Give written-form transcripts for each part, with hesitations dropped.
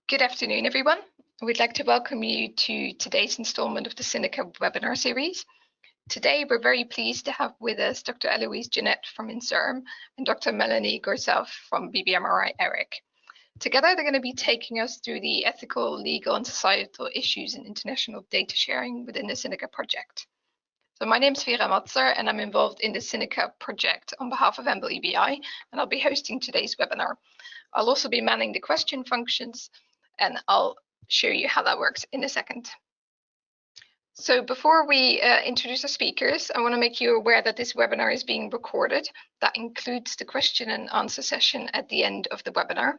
Good afternoon, everyone. We'd like to welcome you to today's installment of the CINECA webinar series. Today, we're very pleased to have with us Dr. Éloïse Gennet from INSERM and Dr. Melanie Goisauf from BBMRI-ERIC. Together, they're going to be taking us through the ethical, legal, and societal issues in international data sharing within the CINECA project. So my name is Vera Matzer, and I'm involved in the CINECA project on behalf of EBI, and I'll be hosting today's webinar. I'll also be manning the question functions, and I'll show you how that works in a second. So before we introduce the speakers, I want to make you aware that this webinar is being recorded. That includes the question and answer session at the end of the webinar.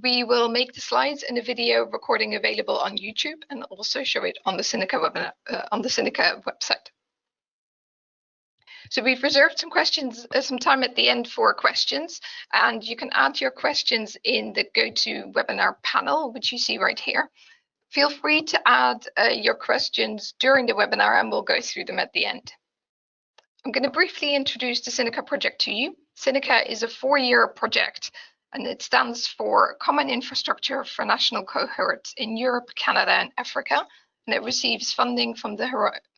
We will make the slides and the video recording available on YouTube and also show it on the CINECA webinar on the CINECA website. So we've reserved some time at the end for questions, and you can add your questions in the GoToWebinar panel, which you see right here. Feel free to add your questions during the webinar, and we'll go through them at the end. I'm going to briefly introduce the CINECA project to you. CINECA is a 4-year project, and it stands for Common Infrastructure for National Cohorts in Europe, Canada, and Africa. And it receives funding from the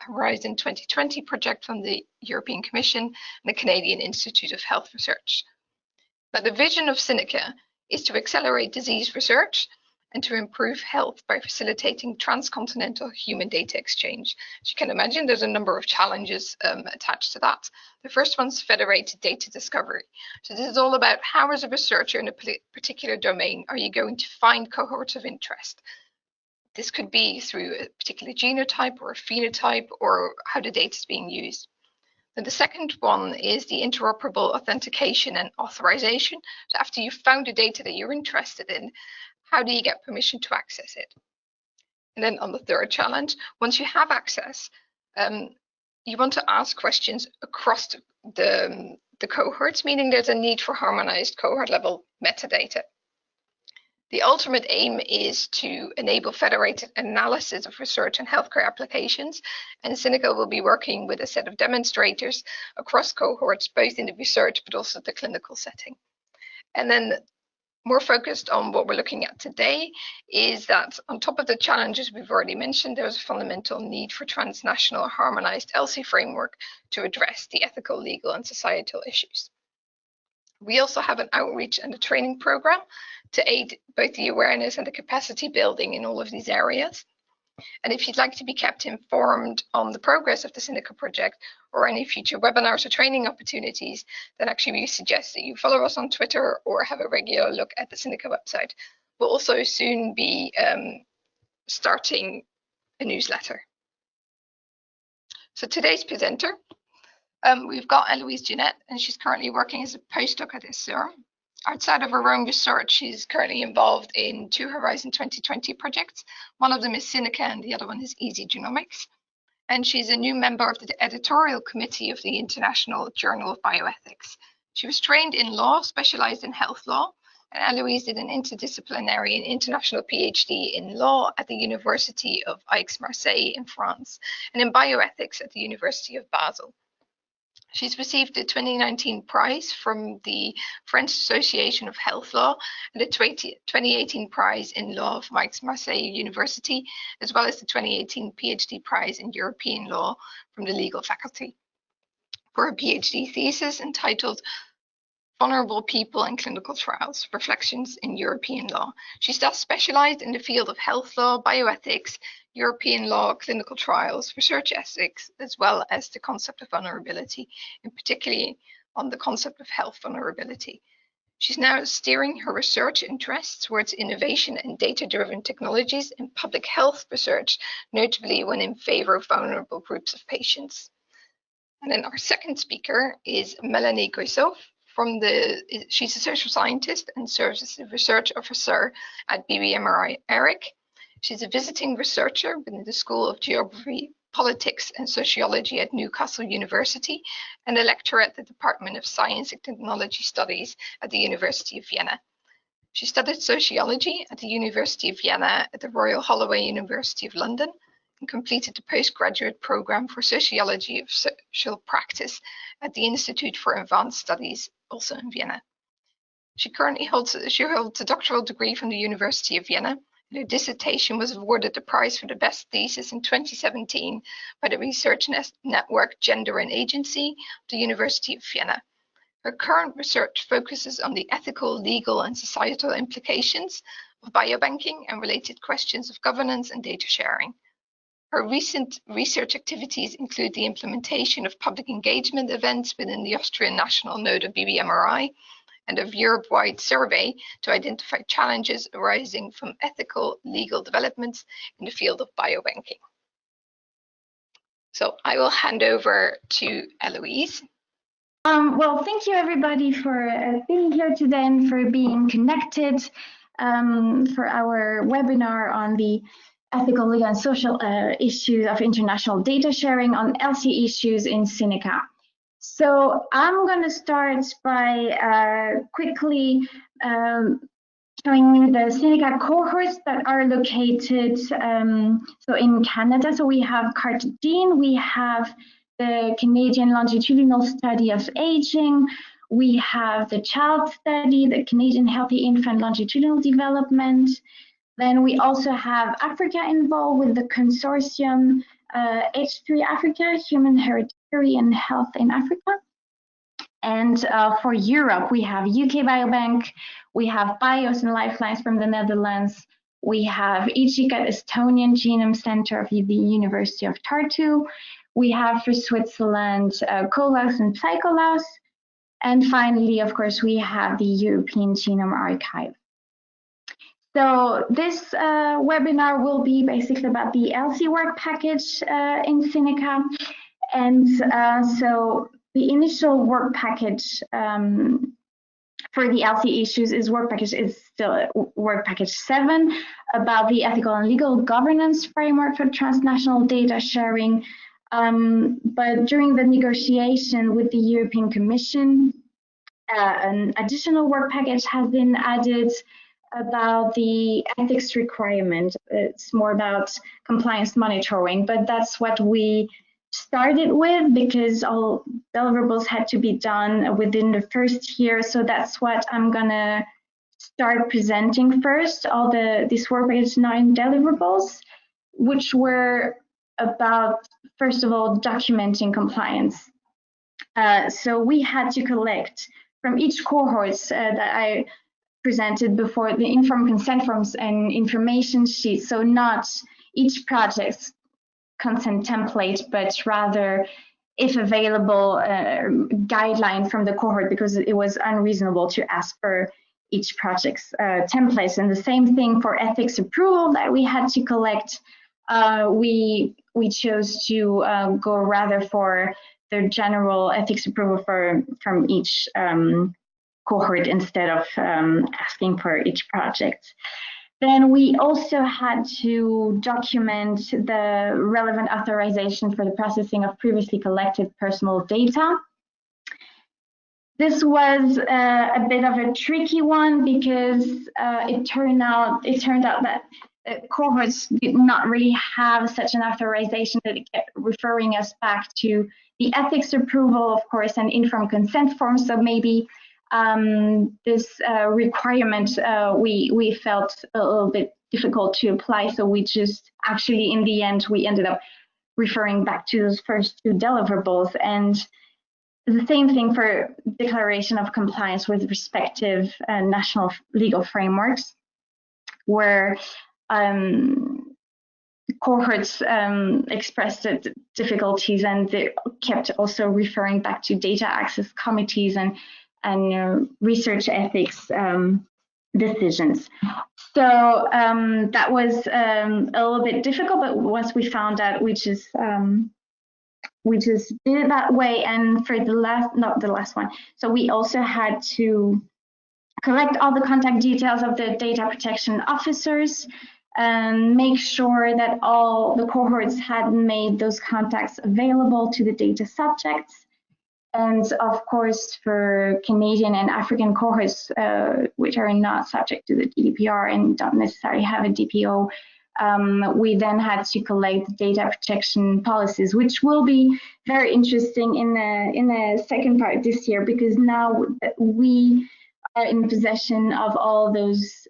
Horizon 2020 project from the European Commission and the Canadian Institute of Health Research. Now, the vision of CINECA is to accelerate disease research and to improve health by facilitating transcontinental human data exchange. As you can imagine, there's a number of challenges attached to that. The first one's federated data discovery. So this is all about how, as a researcher in a particular domain, are you going to find cohorts of interest? This could be through a particular genotype or a phenotype, or how the data is being used. And the second one is the interoperable authentication and authorization. So after you've found the data that you're interested in, how do you get permission to access it? And then on the third challenge, once you have access, you want to ask questions across the cohorts, meaning there's a need for harmonized cohort level metadata. The ultimate aim is to enable federated analysis of research and healthcare applications, and CINECA will be working with a set of demonstrators across cohorts, both in the research but also the clinical setting. And then more focused on what we're looking at today is that on top of the challenges we've already mentioned, there's a fundamental need for transnational harmonized ELSI framework to address the ethical, legal, and societal issues. We also have an outreach and a training program to aid both the awareness and the capacity building in all of these areas. And if you'd like to be kept informed on the progress of the CINECA project or any future webinars or training opportunities, then actually we suggest that you follow us on Twitter or have a regular look at the CINECA website. We'll also soon be starting a newsletter. So today's presenter, we've got Éloïse Gennet, and she's currently working as a postdoc at INSERM. Outside of her own research, she's currently involved in 2 Horizon 2020 projects. One of them is CINECA and the other one is Easy Genomics. And she's a new member of the editorial committee of the International Journal of Bioethics. She was trained in law, specialized in health law, and Éloïse did an interdisciplinary and international PhD in law at the University of Aix-Marseille in France and in bioethics at the University of Basel. She's received the 2019 prize from the French Association of Health Law and the 2018 prize in law from Aix-Marseille University, as well as the 2018 PhD prize in European law from the legal faculty for her PhD thesis entitled Vulnerable People in Clinical Trials, Reflections in European Law. She's thus specialized in the field of health law, bioethics, European law, clinical trials, research ethics, as well as the concept of vulnerability, and particularly on the concept of health vulnerability. She's now steering her research interests towards innovation and data-driven technologies in public health research, notably when in favor of vulnerable groups of patients. And then our second speaker is Melanie Goisauf. She's a social scientist and serves as a research officer at BBMRI-ERIC. She's a visiting researcher within the School of Geography, Politics and Sociology at Newcastle University and a lecturer at the Department of Science and Technology Studies at the University of Vienna. She studied sociology at the University of Vienna at the Royal Holloway University of London and completed the postgraduate program for Sociology of Social Practice at the Institute for Advanced Studies, also in Vienna. She holds a doctoral degree from the University of Vienna. Her dissertation was awarded the prize for the best thesis in 2017 by the research network Gender and Agency of the University of Vienna. Her current research focuses on the ethical, legal, and societal implications of biobanking and related questions of governance and data sharing. Her recent research activities include the implementation of public engagement events within the Austrian national node of BBMRI and a Europe-wide survey to identify challenges arising from ethical legal developments in the field of biobanking. So I will hand over to Éloïse. Well, thank you everybody for being here today and for being connected for our webinar on the ethical, legal, and social issues of international data sharing on ELSI issues in CINECA. So I'm going to start by quickly showing you the CINECA cohorts that are located so in Canada. So we have Cartagena, we have the Canadian longitudinal study of aging, we have the child study, the Canadian healthy infant longitudinal development. Then we also have Africa involved with the consortium H3 Africa, Human Hereditary and Health in Africa. And for Europe, we have UK Biobank, we have BIOS and Lifelines from the Netherlands, we have EGICAT Estonian Genome Center of the University of Tartu, we have for Switzerland COLAS and PsychoLaus, and finally, of course, we have the European Genome Archive. So this webinar will be basically about the ELSI work package in CINECA. And so the initial work package for the ELSI issues is still work package 7 about the ethical and legal governance framework for transnational data sharing. But during the negotiation with the European Commission, an additional work package has been added about the ethics requirement. It's more about compliance monitoring, but that's what we started with because all deliverables had to be done within the first year. So that's what I'm gonna start presenting first, all this work package 9 deliverables, which were about, first of all, documenting compliance. So we had to collect from each cohorts that I presented before the informed consent forms and information sheets. So not each project's consent template, but rather, if available, guideline from the cohort, because it was unreasonable to ask for each project's templates. And the same thing for ethics approval that we had to collect. We chose to go rather for the general ethics approval from each cohort instead of asking for each project. Then we also had to document the relevant authorization for the processing of previously collected personal data. This was a bit of a tricky one because it turned out that cohorts did not really have such an authorization, that it kept referring us back to the ethics approval, of course, and informed consent forms. So maybe this requirement we felt a little bit difficult to apply. So we just actually, in the end, we ended up referring back to those first 2 deliverables. And the same thing for declaration of compliance with respective national legal frameworks, where cohorts expressed difficulties, and they kept also referring back to data access committees and research ethics decisions. So that was a little bit difficult, but once we found out, we just did it that way. And for the last one, so we also had to collect all the contact details of the data protection officers and make sure that all the cohorts had made those contacts available to the data subjects. And of course, for Canadian and African cohorts, which are not subject to the GDPR and don't necessarily have a DPO, we then had to collect data protection policies, which will be very interesting in the second part this year, because now we are in possession of all those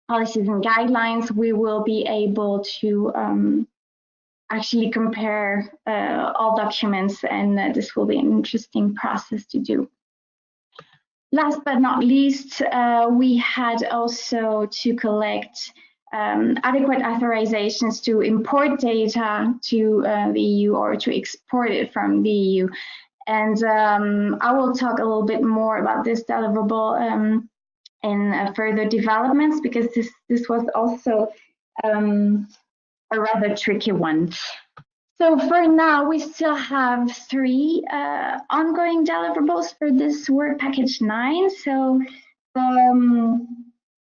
policies and guidelines, we will be able to actually compare all documents, and this will be an interesting process to do. Last but not least, we had also to collect adequate authorizations to import data to the EU or to export it from the EU. And I will talk a little bit more about this deliverable in further developments, because this was also a rather tricky one. So for now, we still have 3 ongoing deliverables for this work package 9. So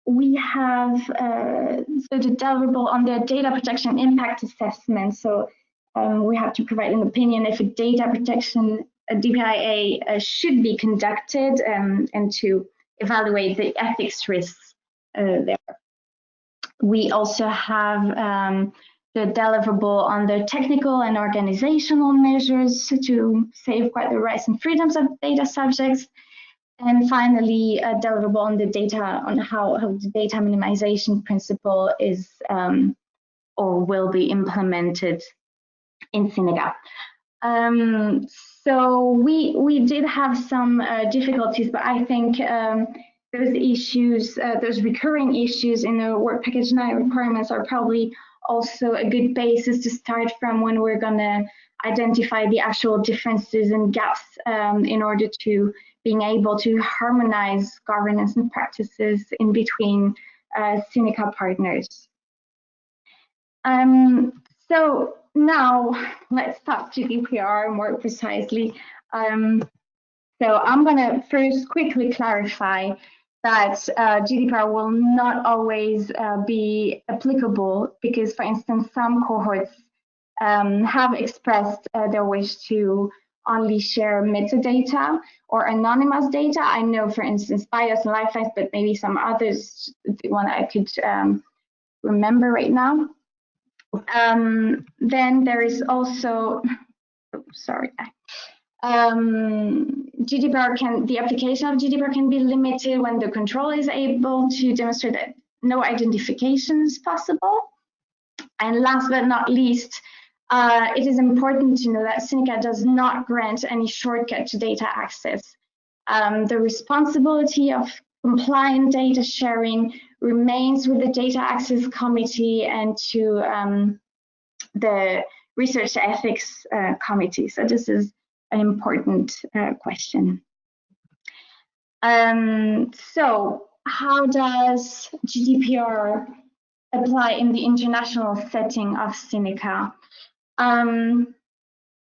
we have so the deliverable on the data protection impact assessment. So we have to provide an opinion if a data protection DPIA should be conducted, and to evaluate the ethics risks there. We also have the deliverable on the technical and organizational measures to safeguard the rights and freedoms of data subjects. And finally, a deliverable on the data, on how the data minimization principle is or will be implemented in CINECA. So we did have some difficulties, but I think those issues, those recurring issues in the work package 9 requirements are probably also a good basis to start from when we're going to identify the actual differences and gaps in order to being able to harmonize governance and practices in between CINECA partners. So now let's talk GDPR more precisely. So I'm going to first quickly clarify that GDPR will not always be applicable, because, for instance, some cohorts have expressed their wish to only share metadata or anonymous data. I know, for instance, bios and lifelines, but maybe some others, the one I could remember right now. Then there is also, GDPR the application of GDPR can be limited when the controller is able to demonstrate that no identification is possible. And last but not least, it is important to know that CINECA does not grant any shortcut to data access. The responsibility of compliant data sharing remains with the Data Access Committee and to the Research Ethics Committee. So this is an important question. So how does GDPR apply in the international setting of CINECA?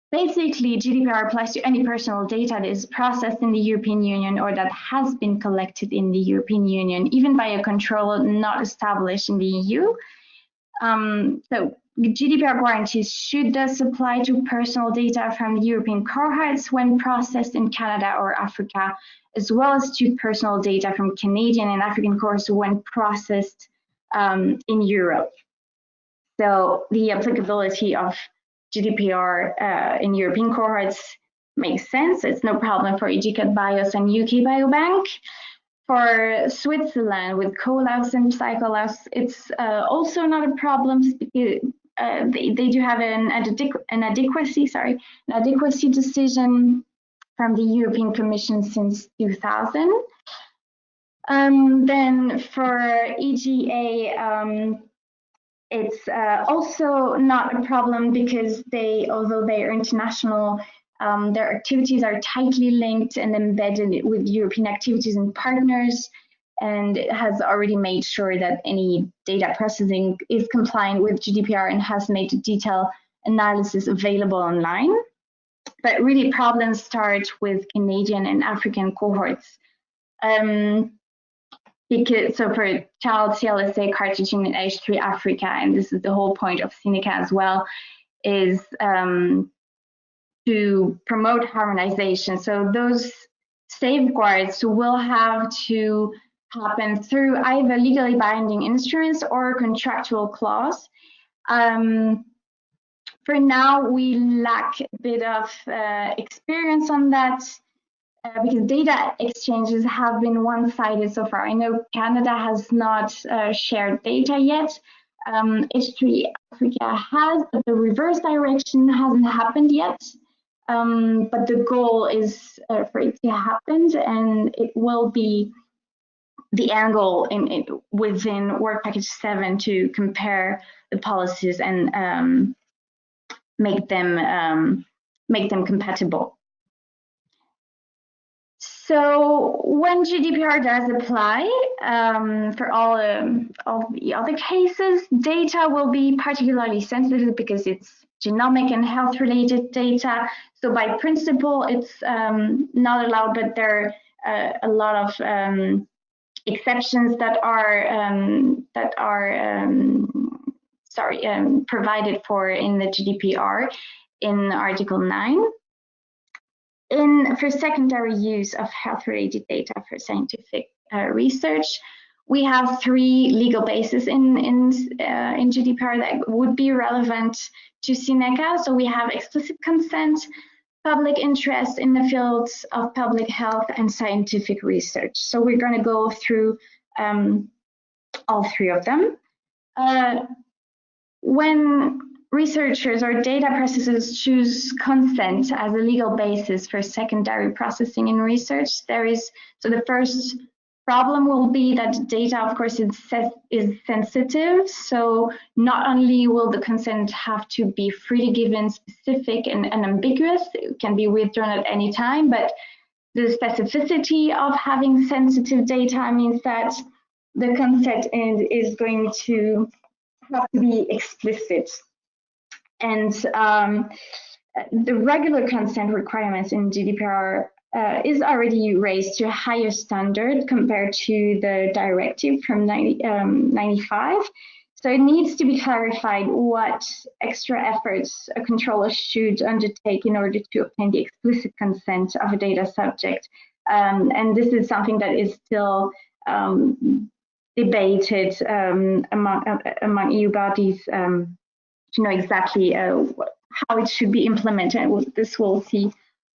Basically, GDPR applies to any personal data that is processed in the European Union or that has been collected in the European Union, even by a controller not established in the EU. So GDPR guarantees should thus apply to personal data from European cohorts when processed in Canada or Africa, as well as to personal data from Canadian and African cohorts when processed in Europe. So the applicability of GDPR in European cohorts makes sense. It's no problem for EGCAT BIOS and UK Biobank. For Switzerland with COLAUS and PsychoLaus, it's also not a problem because they do have an adequacy decision from the European Commission since 2000. Then for EGA, it's also not a problem because although they are international, their activities are tightly linked and embedded with European activities and partners, and it has already made sure that any data processing is compliant with GDPR and has made a detailed analysis available online. But really problems start with Canadian and African cohorts. So for child CLSA cartridging in H3 Africa, and this is the whole point of CINECA as well, is to promote harmonization. So those safeguards will have to happen through either legally binding instruments or contractual clause. For now, we lack a bit of experience on that. because data exchanges have been one-sided so far. I know Canada has not shared data yet. H3 Africa has, but the reverse direction hasn't happened yet. But the goal is for it to happen, and it will be the angle within Work Package 7 to compare the policies and make them compatible. So when GDPR does apply for all the other cases, data will be particularly sensitive because it's genomic and health-related data. So by principle, it's not allowed, but there are a lot of exceptions that are provided for in the GDPR in Article 9. For secondary use of health-related data for scientific research, we have 3 legal bases in GDPR that would be relevant to CINECA. So we have explicit consent, public interest in the fields of public health, and scientific research. So we're going to go through all 3 of them. When researchers or data processors choose consent as a legal basis for secondary processing in research, so the first problem will be that data, of course, is sensitive. So not only will the consent have to be freely given, specific and ambiguous, it can be withdrawn at any time, but the specificity of having sensitive data means that the consent is going to have to be explicit. And the regular consent requirements in GDPR is already raised to a higher standard compared to the directive from 95. So it needs to be clarified what extra efforts a controller should undertake in order to obtain the explicit consent of a data subject. And this is something that is still debated among EU bodies to know exactly how it should be implemented. This we'll see,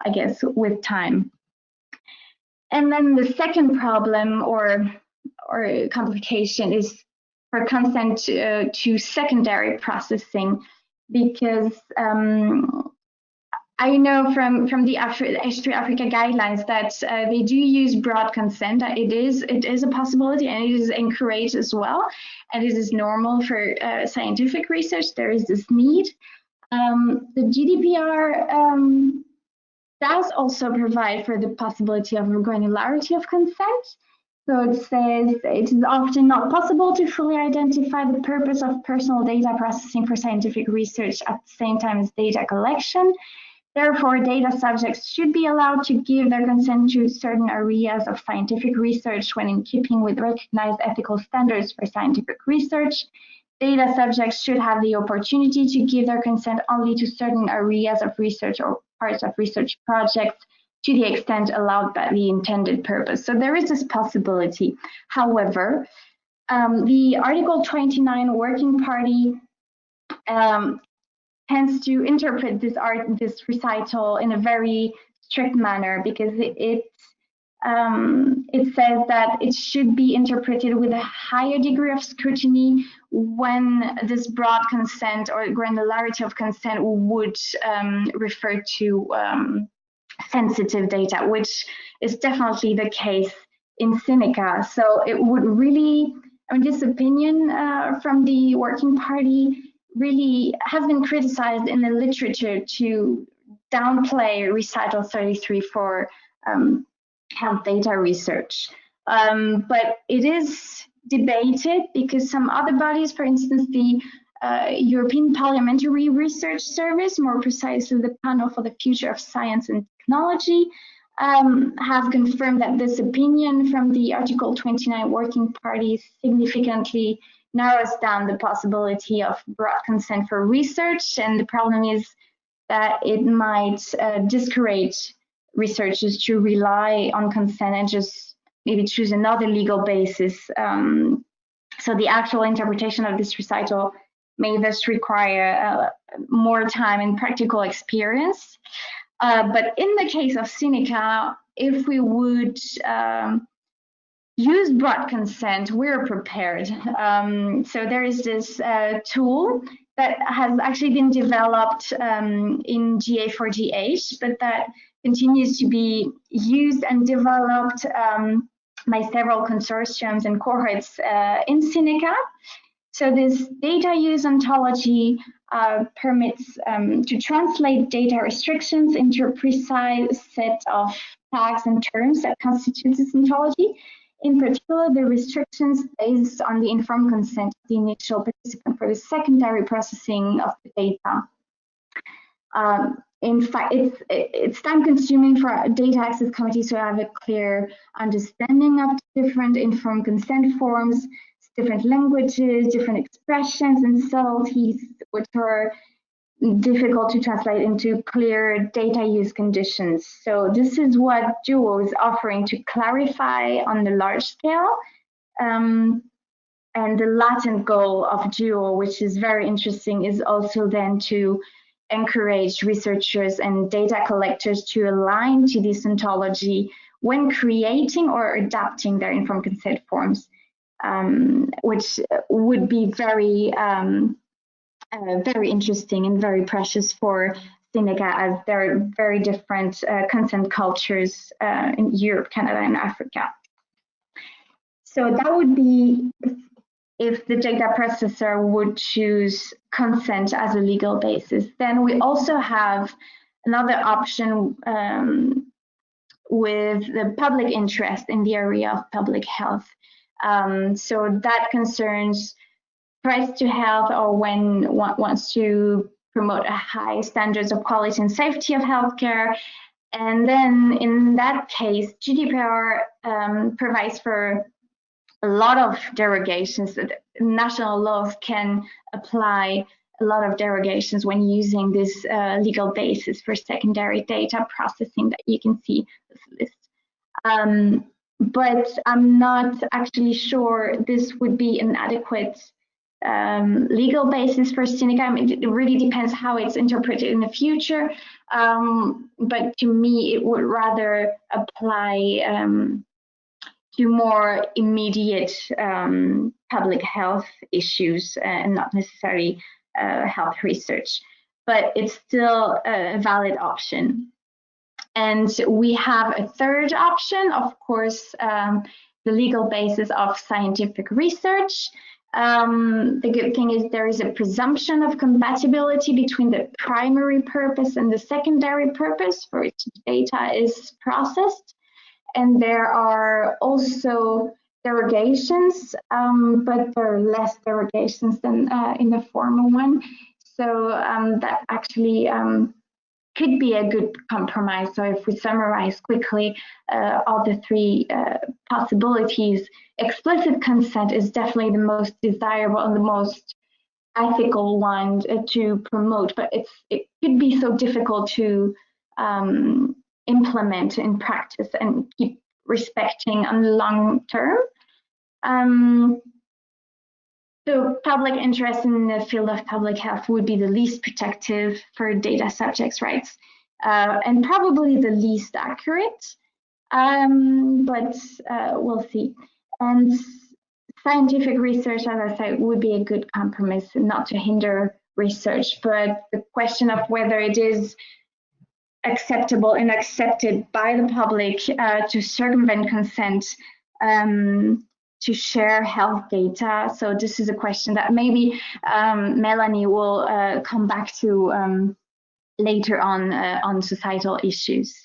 I guess, with time. And then the second problem or complication is for consent to secondary processing, because I know from the H3 Africa guidelines that they do use broad consent. It is a possibility, and it is encouraged as well, and it is normal for scientific research. There is this need. The GDPR does also provide for the possibility of granularity of consent. So it says it is often not possible to fully identify the purpose of personal data processing for scientific research at the same time as data collection. Therefore, data subjects should be allowed to give their consent to certain areas of scientific research when in keeping with recognized ethical standards for scientific research. Data subjects should have the opportunity to give their consent only to certain areas of research or parts of research projects to the extent allowed by the intended purpose. So there is this possibility. However, the Article 29 Working Party tends to interpret this recital in a very strict manner, because it says that it should be interpreted with a higher degree of scrutiny when this broad consent or granularity of consent would refer to sensitive data, which is definitely the case in CINECA. So it would really, this opinion from the Working Party really has been criticized in the literature to downplay recital 33 for health data research. But it is debated because some other bodies, for instance, the European Parliamentary Research Service, more precisely the Panel for the Future of Science and Technology, have confirmed that this opinion from the Article 29 Working Party significantly narrows down the possibility of broad consent for research. And the problem is that it might discourage researchers to rely on consent and just maybe choose another legal basis. So the actual interpretation of this recital may thus require more time and practical experience. But in the case of CINECA, if we would use broad consent, we're prepared. So there is this tool that has actually been developed in GA4GH, but that continues to be used and developed by several consortiums and cohorts in CINECA. So this data use ontology permits to translate data restrictions into a precise set of tags and terms that constitute this ontology. In particular, the restrictions based on the informed consent of the initial participant for the secondary processing of the data. In fact, it's time-consuming for data access committees to have a clear understanding of different informed consent forms, different languages, different expressions and subtleties, which are difficult to translate into clear data use conditions. So this is what Duo is offering to clarify on the large scale. And the latent goal of Duo, which is very interesting, is also then to encourage researchers and data collectors to align to this ontology when creating or adapting their informed consent forms, which would be very interesting and very precious for CINECA, as there are very different consent cultures in Europe, Canada, and Africa. So that would be if the data processor would choose consent as a legal basis. Then we also have another option with the public interest in the area of public health. So that concerns rights to health, or when one wants to promote a high standards of quality and safety of healthcare. And then in that case, GDPR provides for a lot of derogations. That national laws can apply a lot of derogations when using this legal basis for secondary data processing that you can see this list. But I'm not actually sure this would be an adequate legal basis for CINECA. I mean, it really depends how it's interpreted in the future. But to me, it would rather apply to more immediate public health issues and not necessarily health research. But it's still a valid option. And we have a third option, of course, the legal basis of scientific research. The good thing is there is a presumption of compatibility between the primary purpose and the secondary purpose for which data is processed. And there are also derogations, but there are less derogations than in the former one. So that actually could be a good compromise. So if we summarize quickly all the three possibilities, explicit consent is definitely the most desirable and the most ethical one to promote, but it could be so difficult to implement in practice and keep respecting on the long term. So public interest in the field of public health would be the least protective for data subjects' rights and probably the least accurate, but we'll see. And scientific research, as I said, would be a good compromise, not to hinder research, but the question of whether it is acceptable and accepted by the public to circumvent consent to share health data. So this is a question that maybe Melanie will come back to later on societal issues.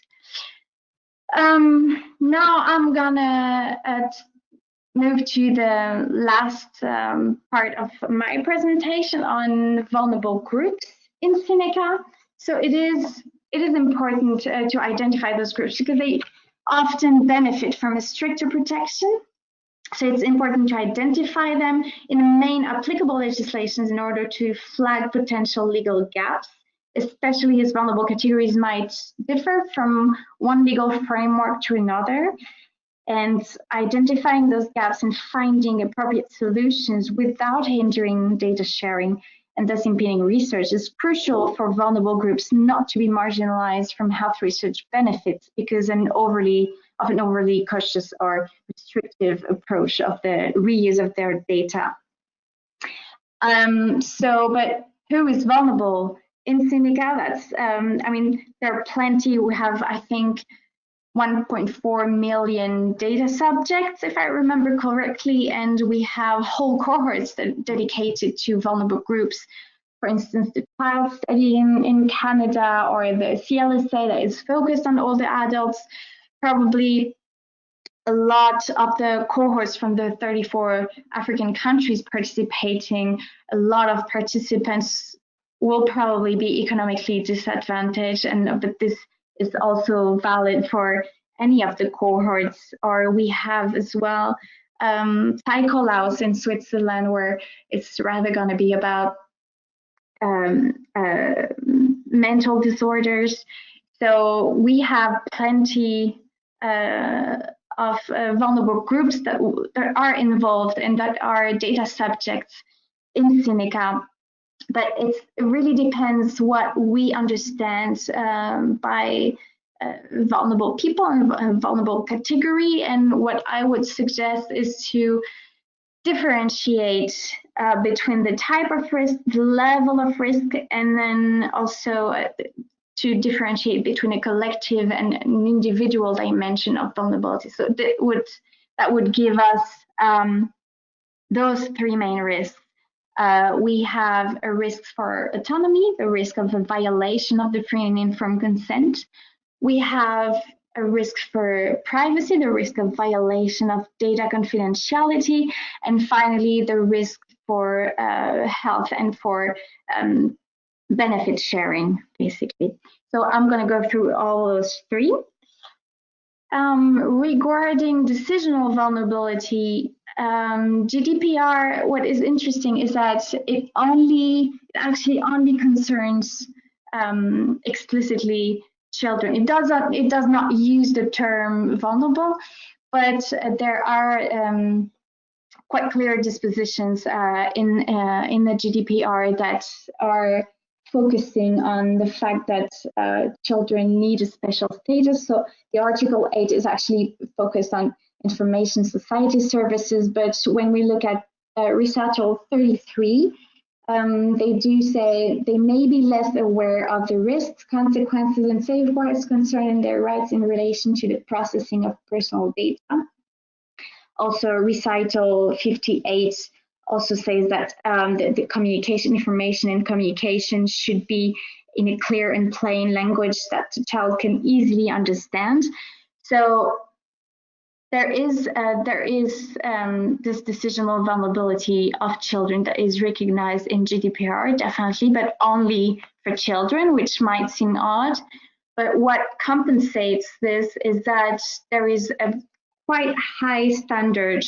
Now I'm gonna move to the last part of my presentation on vulnerable groups in CINECA. So it is important to identify those groups because they often benefit from a stricter protection. So it's important to identify them in the main applicable legislations in order to flag potential legal gaps, especially as vulnerable categories might differ from one legal framework to another. And identifying those gaps and finding appropriate solutions without hindering data sharing and thus impeding research, is crucial for vulnerable groups not to be marginalized from health research benefits because of an overly cautious or restrictive approach of the reuse of their data. But who is vulnerable in CINECA? That's, I mean, there are plenty. We have, I think, 1.4 million data subjects, if I remember correctly, and we have whole cohorts that dedicated to vulnerable groups. For instance, the child study in Canada, or the CLSA that is focused on older adults. Probably a lot of the cohorts from the 34 African countries participating, a lot of participants will probably be economically disadvantaged, but this is also valid for any of the cohorts. Or we have as well Psycholaus in Switzerland, where it's rather going to be about mental disorders. So we have plenty of vulnerable groups that are involved and that are data subjects in CINECA. But it really depends what we understand by vulnerable people and vulnerable category. And what I would suggest is to differentiate between the type of risk, the level of risk, and then also to differentiate between a collective and an individual dimension of vulnerability. So that would give us those three main risks. We have a risk for autonomy, the risk of a violation of the free and informed consent. We have a risk for privacy, the risk of violation of data confidentiality. And finally, the risk for health and for benefit sharing, basically. So I'm going to go through all those three. Regarding decisional vulnerability, GDPR, what is interesting is that it actually only concerns explicitly children. It does not use the term vulnerable, but there are quite clear dispositions in the GDPR that are focusing on the fact that children need a special status. So the Article 8 is actually focused on information society services, but when we look at Recital 33, they do say they may be less aware of the risks, consequences, and safeguards concerning their rights in relation to the processing of personal data. Also, Recital 58 also says that the communication, information and communication should be in a clear and plain language that the child can easily understand. So there is this decisional vulnerability of children that is recognized in GDPR, definitely, but only for children, which might seem odd. But what compensates this is that there is a quite high standard,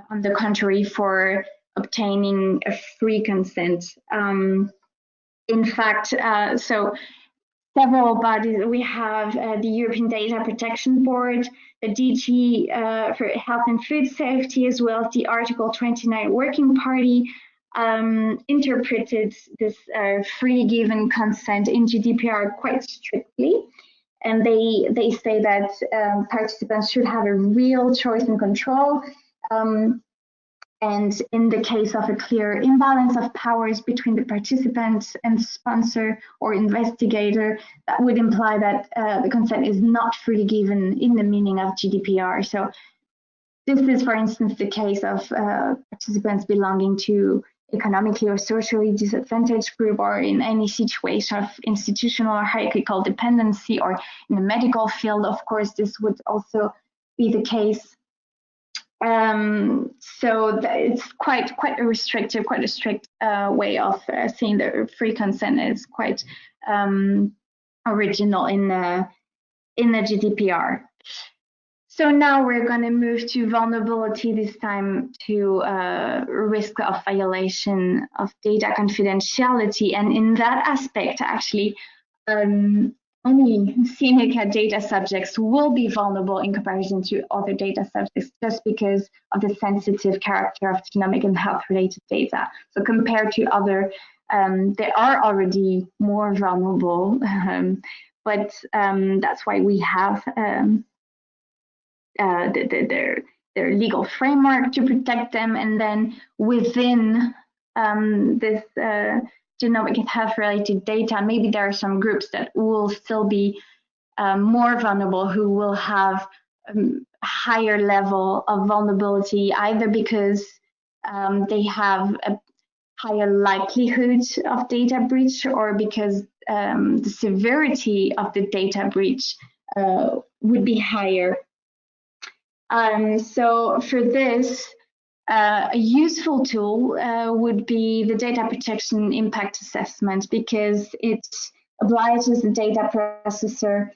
on the contrary, for obtaining a free consent. In fact, so several bodies, we have the European Data Protection Board, the DG for Health and Food Safety, as well as the Article 29 Working Party, interpreted this free given consent in GDPR quite strictly. And they say that participants should have a real choice and control. And in the case of a clear imbalance of powers between the participant and sponsor or investigator, that would imply that the consent is not freely given in the meaning of GDPR. So this is, for instance, the case of participants belonging to economically or socially disadvantaged group, or in any situation of institutional or hierarchical dependency, or in the medical field. Of course, this would also be the case. So it's quite a restrictive, quite a strict way of seeing the free consent is quite original in the GDPR. So now we're going to move to vulnerability, this time to risk of violation of data confidentiality. And in that aspect, actually, only CINECA data subjects will be vulnerable in comparison to other data subjects, just because of the sensitive character of genomic and health-related data. So compared to other they are already more vulnerable, but that's why we have their legal framework to protect them. And then within this genomic and health-related data, maybe there are some groups that will still be more vulnerable, who will have a higher level of vulnerability, either because they have a higher likelihood of data breach, or because the severity of the data breach would be higher. So for this, a useful tool would be the data protection impact assessment, because it obliges the data processor,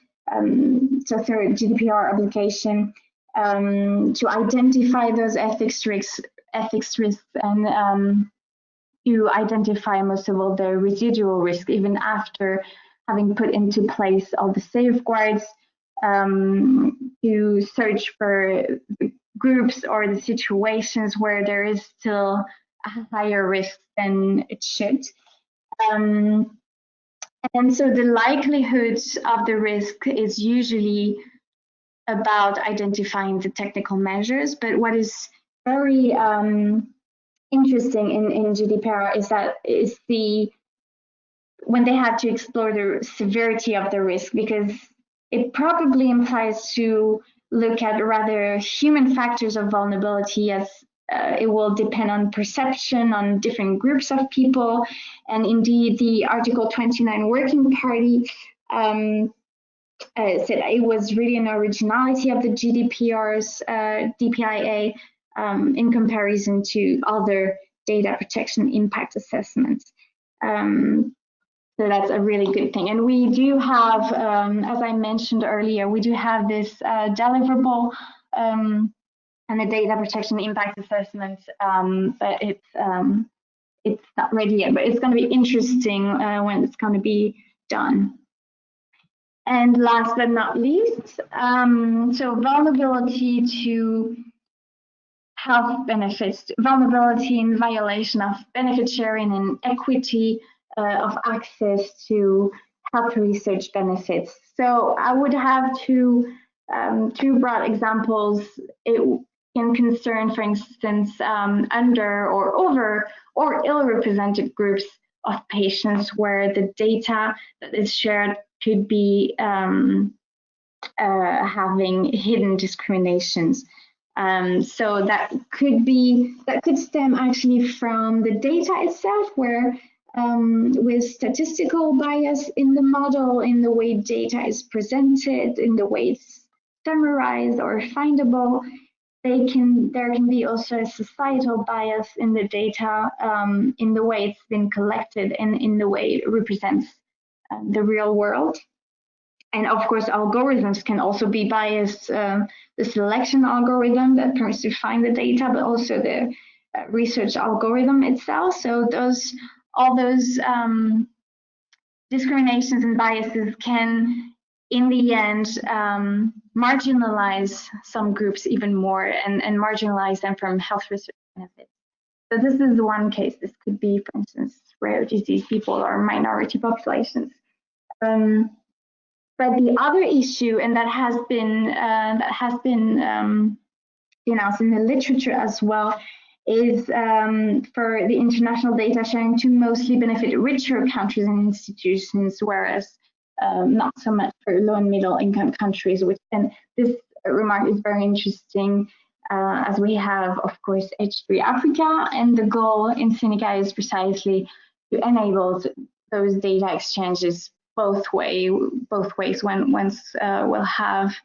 so through a GDPR application, to identify those ethics risks and to identify, most of all, the residual risk, even after having put into place all the safeguards, to search for the groups or the situations where there is still a higher risk than it should. And so the likelihood of the risk is usually about identifying the technical measures, but what is very interesting in GDPR is that when they have to explore the severity of the risk, because it probably implies to look at rather human factors of vulnerability, as it will depend on perception on different groups of people. And indeed, the Article 29 Working Party said it was really an originality of the GDPR's DPIA in comparison to other data protection impact assessments. So that's a really good thing. And we do have, as I mentioned earlier, we do have this deliverable and the data protection impact assessment, but it's not ready yet, but it's going to be interesting when it's going to be done. And last but not least, so vulnerability to health benefits, vulnerability in violation of benefit sharing and equity of access to health research benefits. So I would have two broad examples. It can concern, for instance, under or over or ill-represented groups of patients where the data that is shared could be having hidden discriminations. So that could stem actually from the data itself, where with statistical bias in the model, in the way data is presented, in the way it's summarized or findable, there can be also a societal bias in the data, in the way it's been collected and in the way it represents the real world. And of course, algorithms can also be biased, the selection algorithm that permits to find the data, but also the research algorithm itself. So all those discriminations and biases can, in the end, marginalize some groups even more and marginalize them from health research benefits. So this is one case. This could be, for instance, rare disease people or minority populations. But the other issue, and that has been denounced in the literature as well, is for the international data sharing to mostly benefit richer countries and institutions, whereas not so much for low and middle income countries. And this remark is very interesting, as we have, of course, H3 Africa, and the goal in CINECA is precisely to enable those data exchanges both ways when we'll have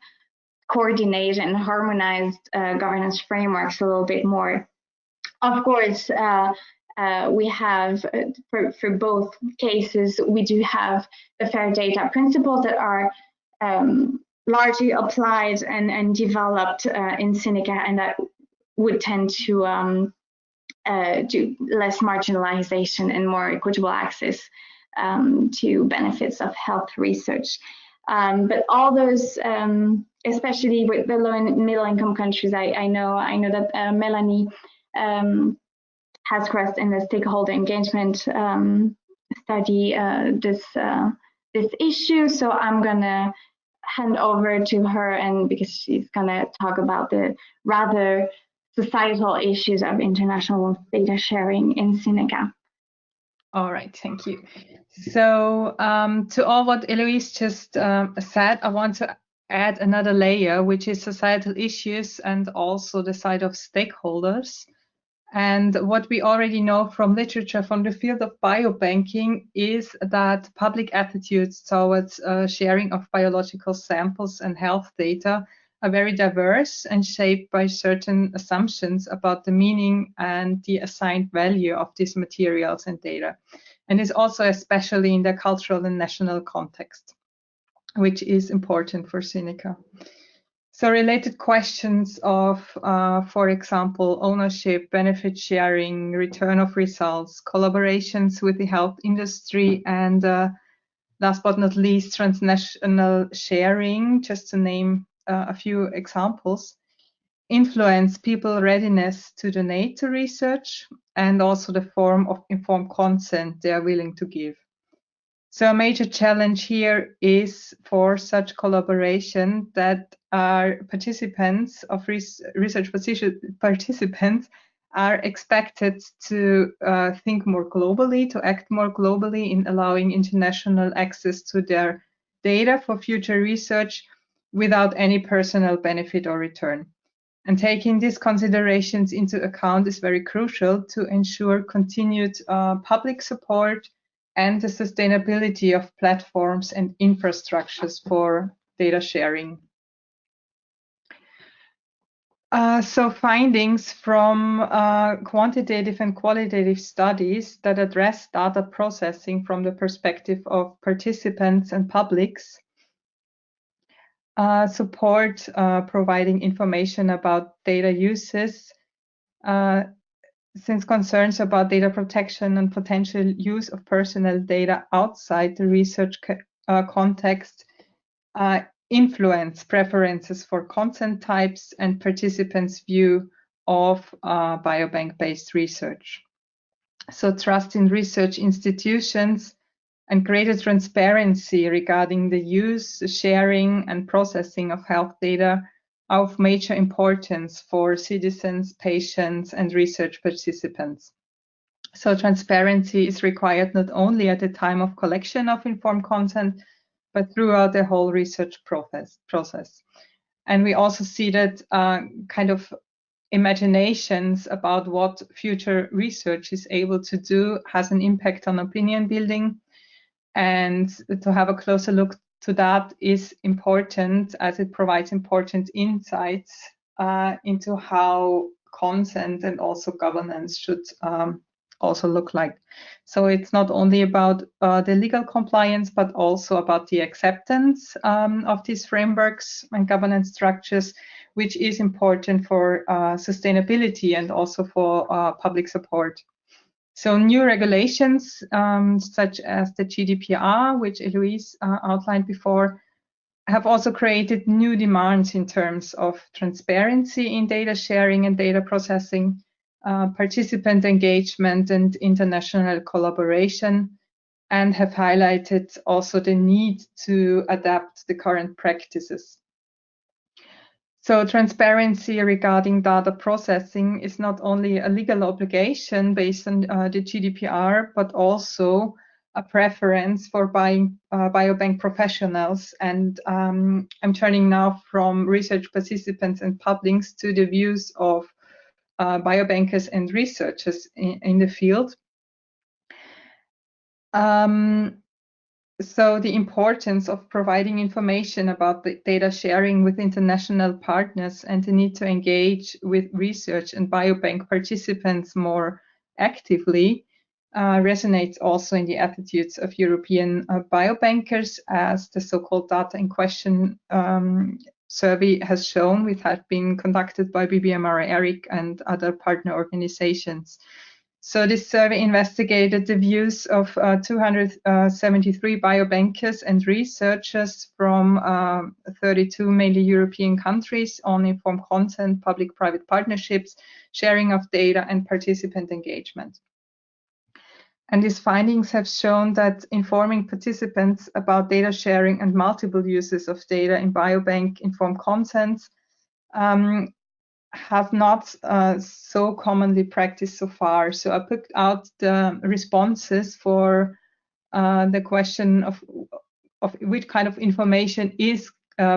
coordinated and harmonized governance frameworks a little bit more. Of course, we have, for both cases, we do have the fair data principles that are largely applied and developed in CINECA, and that would tend to do less marginalization and more equitable access to benefits of health research. But all those, especially with the low and middle income countries, I know that Melanie has crossed in the stakeholder engagement study this issue. So I'm gonna hand over to her, and because she's gonna talk about the rather societal issues of international data sharing in CINECA. All right, thank you. So to all what Éloïse just said, I want to add another layer, which is societal issues and also the side of stakeholders. And what we already know from literature from the field of biobanking is that public attitudes towards sharing of biological samples and health data are very diverse and shaped by certain assumptions about the meaning and the assigned value of these materials and data. And it's also especially in the cultural and national context, which is important for CINECA. So related questions of, for example, ownership, benefit sharing, return of results, collaborations with the health industry, and last but not least, transnational sharing, just to name a few examples, influence people's readiness to donate to research and also the form of informed consent they are willing to give. So a major challenge here is for such collaboration that our participants of research participants are expected to think more globally, to act more globally in allowing international access to their data for future research without any personal benefit or return. And taking these considerations into account is very crucial to ensure continued public support and the sustainability of platforms and infrastructures for data sharing. So findings from quantitative and qualitative studies that address data processing from the perspective of participants and publics support providing information about data uses, since concerns about data protection and potential use of personal data outside the research context influence preferences for consent types and participants' view of biobank-based research. So trust in research institutions and greater transparency regarding the use, sharing, and processing of health data are of major importance for citizens, patients, and research participants. So transparency is required not only at the time of collection of informed consent, but throughout the whole research process. And we also see that kind of imaginations about what future research is able to do has an impact on opinion building. And to have a closer look to that is important, as it provides important insights into how consent and also governance should also look like. So it's not only about the legal compliance, but also about the acceptance of these frameworks and governance structures, which is important for sustainability and also for public support. So new regulations, such as the GDPR, which Éloïse outlined before, have also created new demands in terms of transparency in data sharing and data processing, participant engagement and international collaboration, and have highlighted also the need to adapt the current practices. So transparency regarding data processing is not only a legal obligation based on the GDPR, but also a preference for biobank professionals. And I'm turning now from research participants and publics to the views of biobankers and researchers in the field. So the importance of providing information about the data sharing with international partners and the need to engage with research and biobank participants more actively resonates also in the attitudes of European biobankers, as the so-called data in question survey has shown, which had been conducted by BBMRI-ERIC and other partner organizations. So this survey investigated the views of 273 biobankers and researchers from 32 mainly European countries on informed consent, public-private partnerships, sharing of data, and participant engagement. And these findings have shown that informing participants about data sharing and multiple uses of data in biobank informed consents have not so commonly practiced so far. So I picked out the responses for the question of which kind of information is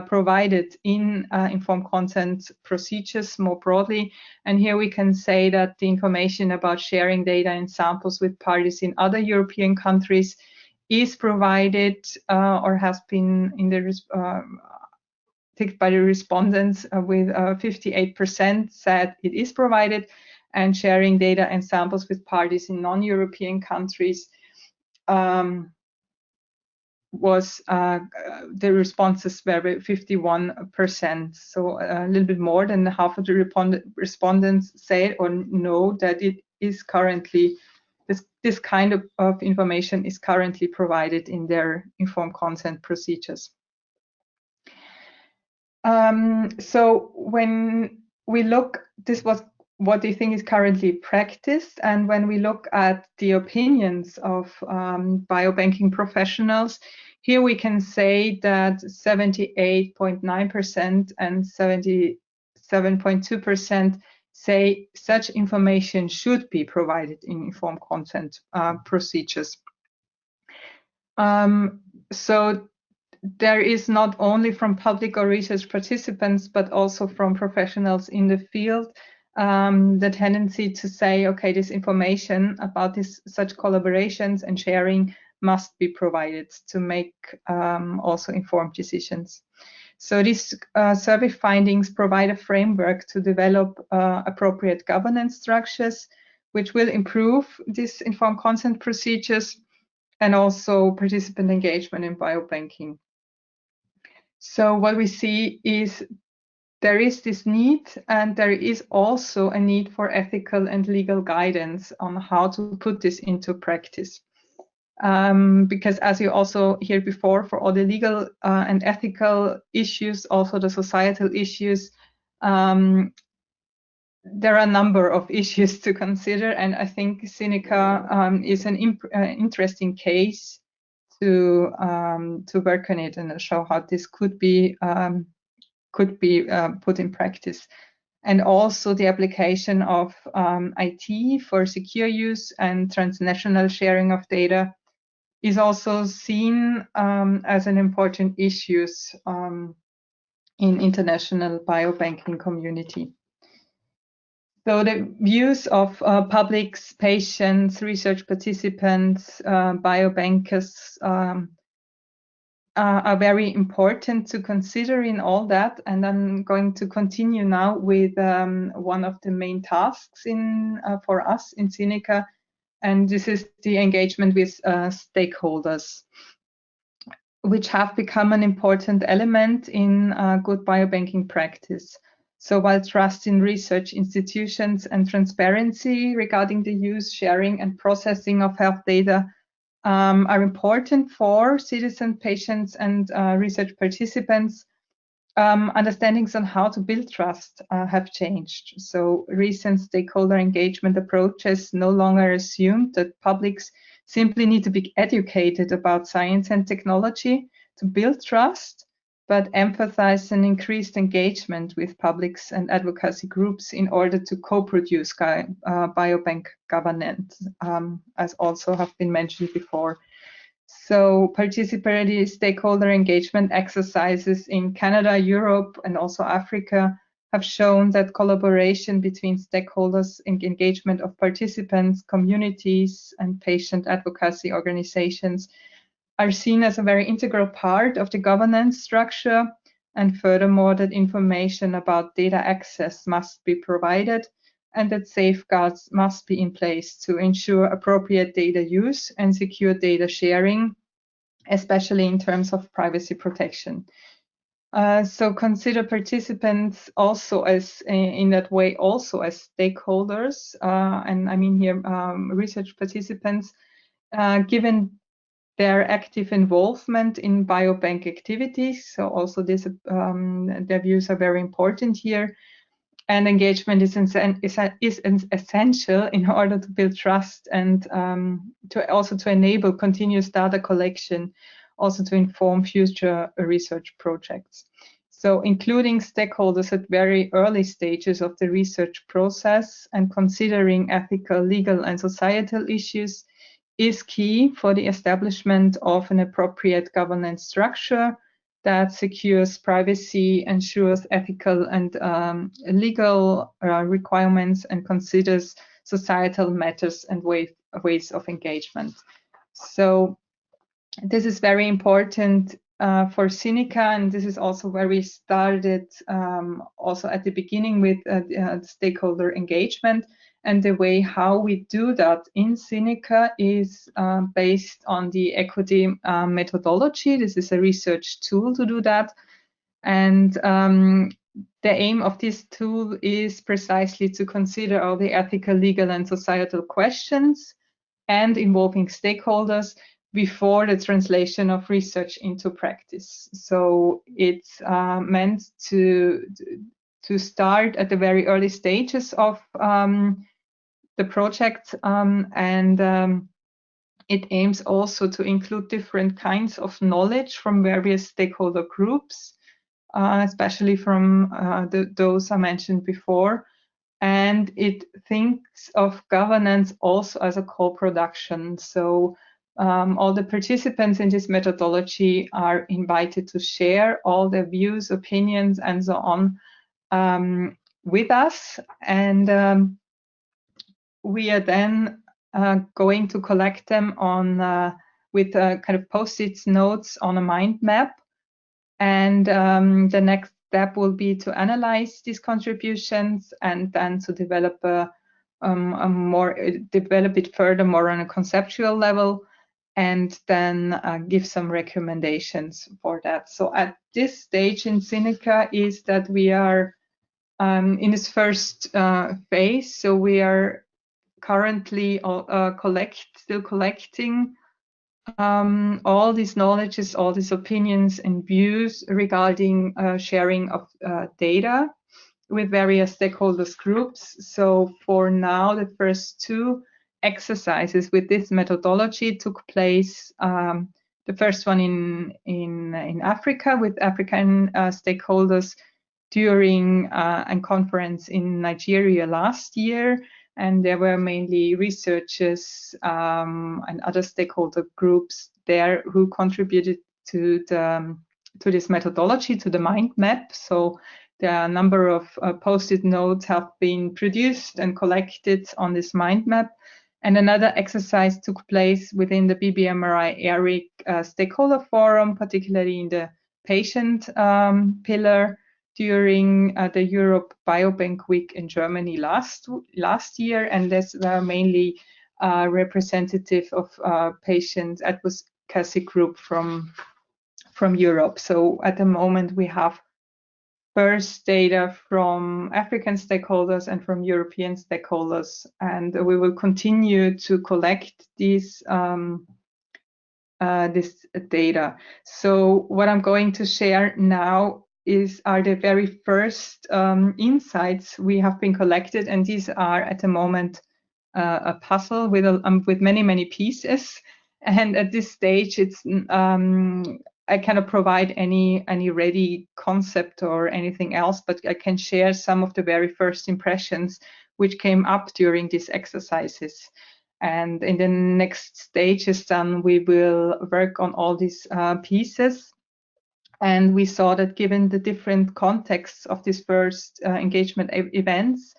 provided in informed consent procedures more broadly. And here we can say that the information about sharing data and samples with parties in other European countries is provided or has been in the ticked by the respondents with 58% said it is provided, and sharing data and samples with parties in non-European countries was the responses were 51%. So a little bit more than half of the respondents say or know that it is currently, this kind of information is currently provided in their informed consent procedures. So when we look, this was what they think is currently practiced, and when we look at the opinions of biobanking professionals, here we can say that 78.9% and 77.2% say such information should be provided in informed consent procedures. So there is not only from public or research participants, but also from professionals in the field, the tendency to say, okay, this information about such collaborations and sharing must be provided to make also informed decisions. So these survey findings provide a framework to develop appropriate governance structures, which will improve these informed consent procedures and also participant engagement in biobanking. So what we see is there is this need, and there is also a need for ethical and legal guidance on how to put this into practice. Because as you also heard before, for all the legal and ethical issues, also the societal issues, there are a number of issues to consider, and I think CINECA is an interesting case to work on it and show how this could be put in practice. And also the application of IT for secure use and transnational sharing of data is also seen as an important issue in international biobanking community. So the views of publics, patients, research participants, biobankers are very important to consider in all that. And I'm going to continue now with one of the main tasks for us in CINECA, and this is the engagement with stakeholders, which have become an important element in good biobanking practice. So while trust in research institutions and transparency regarding the use, sharing, and processing of health data are important for citizen, patients, and research participants, understandings on how to build trust have changed. So recent stakeholder engagement approaches no longer assume that publics simply need to be educated about science and technology to build trust, but emphasize an increased engagement with publics and advocacy groups in order to co-produce biobank governance, as also have been mentioned before. So participatory stakeholder engagement exercises in Canada, Europe, and also Africa have shown that collaboration between stakeholders and engagement of participants, communities, and patient advocacy organizations are seen as a very integral part of the governance structure, and furthermore that information about data access must be provided and that safeguards must be in place to ensure appropriate data use and secure data sharing, especially in terms of privacy protection. So consider participants also as, in that way, also as stakeholders, and I mean here research participants, given their active involvement in biobank activities. So also this, their views are very important here. And engagement is essential in order to build trust and to enable continuous data collection, also to inform future research projects. So including stakeholders at very early stages of the research process and considering ethical, legal, and societal issues is key for the establishment of an appropriate governance structure that secures privacy, ensures ethical and legal requirements, and considers societal matters and ways of engagement. So this is very important for CINECA, and this is also where we started also at the beginning with stakeholder engagement. And the way how we do that in CINECA is based on the equity methodology. This is a research tool to do that. And the aim of this tool is precisely to consider all the ethical, legal, and societal questions and involving stakeholders before the translation of research into practice. So it's meant to start at the very early stages of the project, and it aims also to include different kinds of knowledge from various stakeholder groups, especially from those I mentioned before. And it thinks of governance also as a co-production. So all the participants in this methodology are invited to share all their views, opinions, and so on with us. And we are then going to collect them on with kind of post-it notes on a mind map. And the next step will be to analyze these contributions and then to develop develop it furthermore on a conceptual level, and then give some recommendations for that. So at this stage in CINECA is that we are in this first phase. So we are currently still collecting all these knowledges, all these opinions and views regarding sharing of data with various stakeholders groups. So for now, the first two exercises with this methodology took place. The first one in Africa with African stakeholders during a conference in Nigeria last year. And there were mainly researchers and other stakeholder groups there who contributed to this methodology, to the mind map. So there are a number of post-it notes have been produced and collected on this mind map. And another exercise took place within the BBMRI-ERIC stakeholder forum, particularly in the patient pillar, during the Europe Biobank Week in Germany last year, and this were mainly representative of patient advocacy group from Europe. So at the moment we have first data from African stakeholders and from European stakeholders, and we will continue to collect these this data. So what I'm going to share now are the very first insights we have been collected, and these are at the moment a puzzle with many pieces. And at this stage, it's I cannot provide any ready concept or anything else, but I can share some of the very first impressions which came up during these exercises. And in the next stages, then we will work on all these pieces. And we saw that given the different contexts of these first engagement events,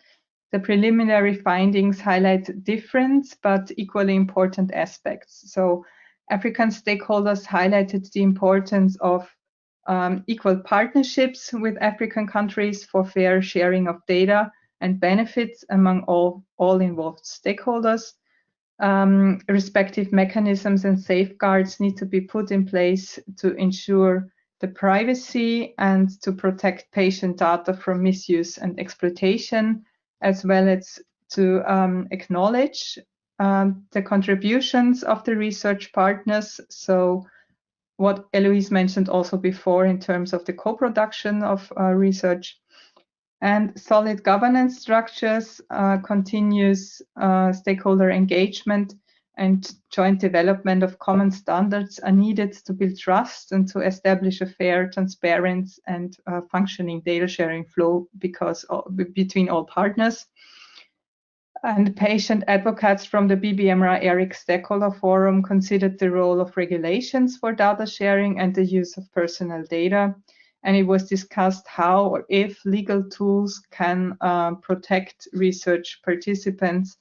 the preliminary findings highlight different but equally important aspects. So African stakeholders highlighted the importance of equal partnerships with African countries for fair sharing of data and benefits among all involved stakeholders. Respective mechanisms and safeguards need to be put in place to ensure the privacy and to protect patient data from misuse and exploitation, as well as to acknowledge the contributions of the research partners. So what Éloïse mentioned also before in terms of the co-production of research, and solid governance structures, continuous stakeholder engagement, and joint development of common standards are needed to build trust and to establish a fair, transparent, and functioning data sharing flow between all partners. And patient advocates from the BBMRI-ERIC Stakeholder Forum considered the role of regulations for data sharing and the use of personal data. And it was discussed how or if legal tools can protect research participants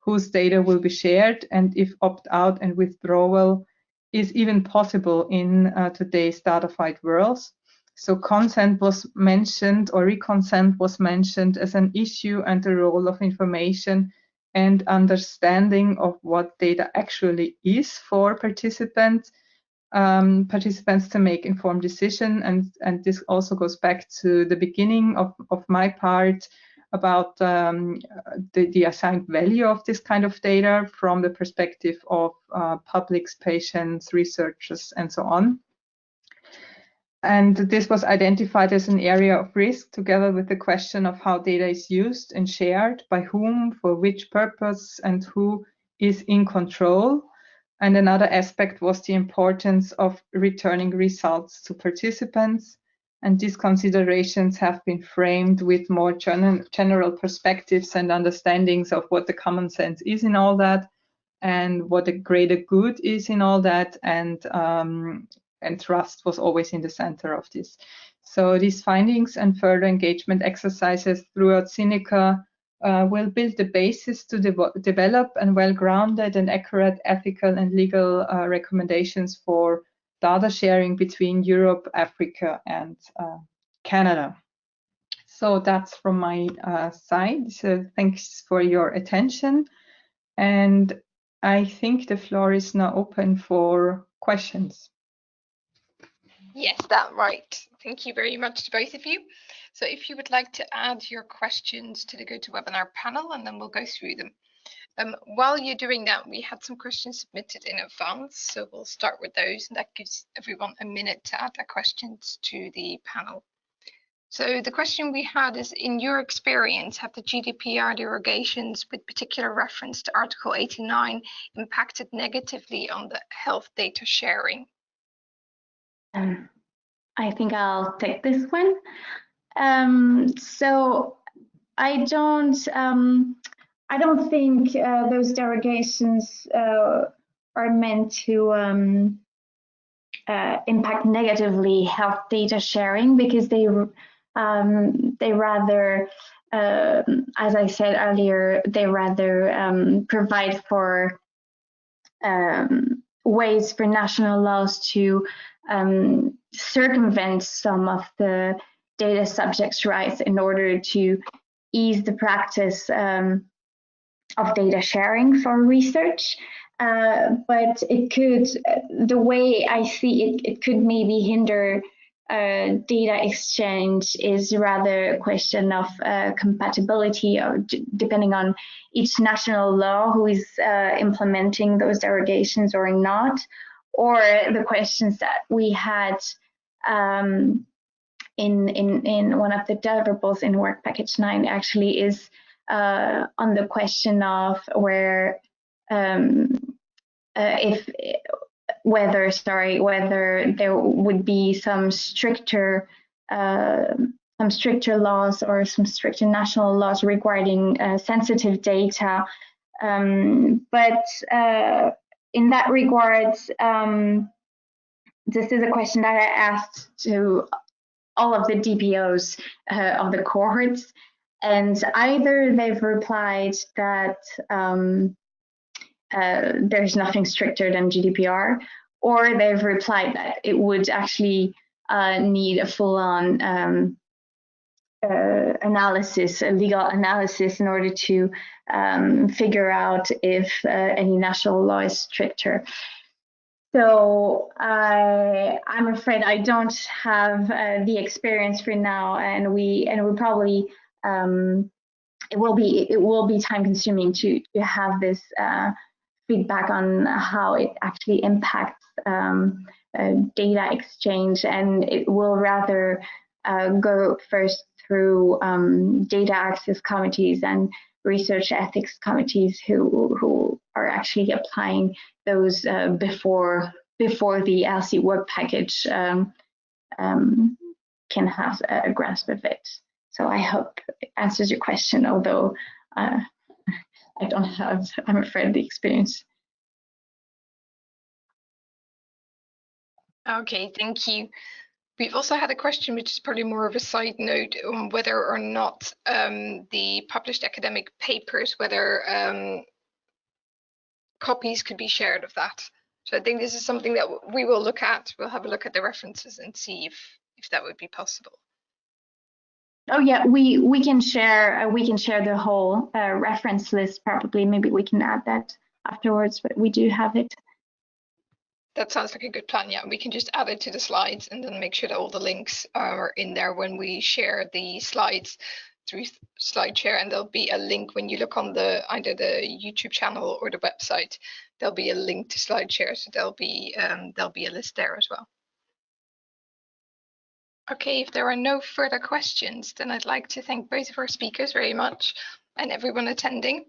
whose data will be shared, and if opt-out and withdrawal is even possible in today's datafied worlds. So consent was mentioned, or reconsent was mentioned as an issue, and the role of information and understanding of what data actually is for participants to make informed decision. And this also goes back to the beginning of my part about the assigned value of this kind of data from the perspective of publics, patients, researchers, and so on. And this was identified as an area of risk, together with the question of how data is used and shared, by whom, for which purpose, and who is in control. And another aspect was the importance of returning results to participants. And these considerations have been framed with more general perspectives and understandings of what the common sense is in all that, and what the greater good is in all that, and trust was always in the center of this. So these findings and further engagement exercises throughout CINECA will build the basis to develop and well-grounded and accurate ethical and legal recommendations for data sharing between Europe, Africa, and Canada. So that's from my side. So thanks for your attention. And I think the floor is now open for questions. Yes, that's right. Thank you very much to both of you. So if you would like to add your questions to the GoToWebinar panel, and then we'll go through them. While you're doing that, we had some questions submitted in advance, so we'll start with those, and that gives everyone a minute to add their questions to the panel. So the question we had is, in your experience, have the GDPR derogations with particular reference to Article 89 impacted negatively on the health data sharing? I think I'll take this one. So I don't think those derogations are meant to impact negatively health data sharing, because they rather, as I said earlier, they rather provide for ways for national laws to circumvent some of the data subjects' rights in order to ease the practice of data sharing for research. But it could, the way I see it, it could maybe hinder data exchange is rather a question of compatibility, or depending on each national law who is implementing those derogations or not, or the questions that we had in one of the deliverables in Work Package 9 actually is on the question of whether there would be some stricter laws or some stricter national laws regarding sensitive data. But in that regard, this is a question that I asked to all of the DPOs of the cohorts, and either they've replied that there's nothing stricter than GDPR, or they've replied that it would actually need a full-on analysis, a legal analysis, in order to figure out if any national law is stricter. So I'm afraid I don't have the experience for now, and we probably it will be time consuming to have this feedback on how it actually impacts data exchange, and it will rather go first through data access committees and research ethics committees who are actually applying those before the ELSI work package can have a grasp of it. So I hope it answers your question, although I don't have, I'm afraid, the experience. Okay, thank you. We've also had a question, which is probably more of a side note, on whether or not the published academic papers, whether copies could be shared of that. So I think this is something that we will look at. We'll have a look at the references and see if that would be possible. Oh yeah, we can share the whole reference list. Probably, maybe we can add that afterwards, but we do have it. That sounds like a good plan. Yeah, we can just add it to the slides and then make sure that all the links are in there when we share the slides through SlideShare. And there'll be a link when you look on either the YouTube channel or the website. There'll be a link to SlideShare, so there'll be a list there as well. Okay, if there are no further questions, then I'd like to thank both of our speakers very much and everyone attending.